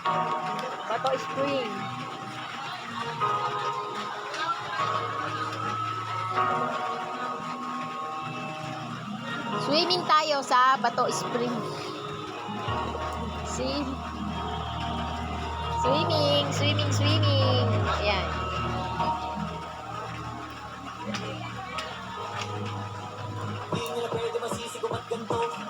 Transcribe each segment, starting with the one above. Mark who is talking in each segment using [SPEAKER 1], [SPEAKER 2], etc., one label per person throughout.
[SPEAKER 1] Bato Spring. Swimming tayo sa Bato Spring. See? Swimming, swimming, swimming. Ayan.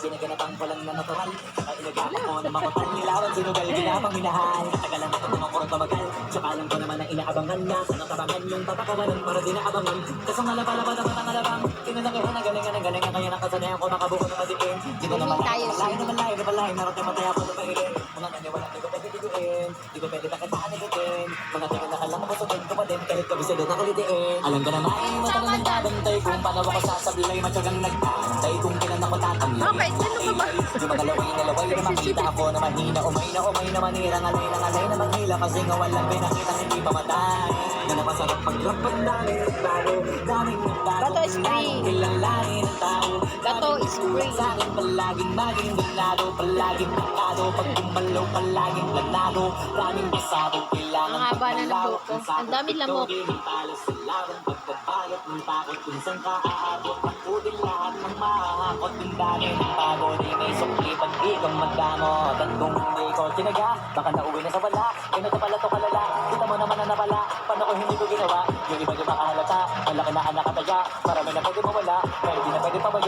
[SPEAKER 2] Ginaganapang ko lang na natural. At inagapan ko na makutan nilawan. Sinugal ginapang minahal. Katagalan na ito mga kurang tumagal. Tsaka alam ko naman na inaabangan na. Sa natabangan yung papakawalan para di naabangan. Kasang alaba-laba dapat ang alabang. Tinalakihan ang galingan ang galingan. Kaya nakasanayan ko makabuko na madiin. Di ko naman layo naman layo. Naroon tayo mataya ko na pahirin. Mga naniwala di ko pwede biguin. Di ko pwede pakitaan igutin. Mga tingin na kalang mabusutin ko pa din. Kahit kabisadot ako litiin. Alam ko naman matagal ng babantay. Kung paano ako sasabilay matyagang nagtantay. Kung kailan ako tatamlay.
[SPEAKER 1] Okay, sino ka ba?
[SPEAKER 2] Di magalaway na makita ako na mahina. Umay na manira. Ngalay na manghila. Kasi nga walang pinakita hindi pa matay. Na napasarap pag-drop ang daming nagbago. Daming nagbago.
[SPEAKER 1] Bato Spring.
[SPEAKER 2] Kilalanin ang tao.
[SPEAKER 1] Bato Spring.
[SPEAKER 2] Sa akin palaging maging ganado. Palaging nakado. Pag gumalaw palaging planado. Daming pasado. Kailangan
[SPEAKER 1] Ang haba na ng buko. Ang dami lamok.
[SPEAKER 2] Talo sa laban. Pagbabalot ng takot. Kung saan ka aabot. Ako din lahat ng mahahakot. Yung dami ng bago. Di may sukli. Pag di kang magdamot. At kung hindi ko tinaga. Baka nauwi na sa wala. Kaya na pala to kalala. Kita mo naman na napala. Paano ko hindi ko ginawa? Yung iba di makahalata. Malaki na anak kataya. Marami na pwede mawala. Pwede na pwede pawala.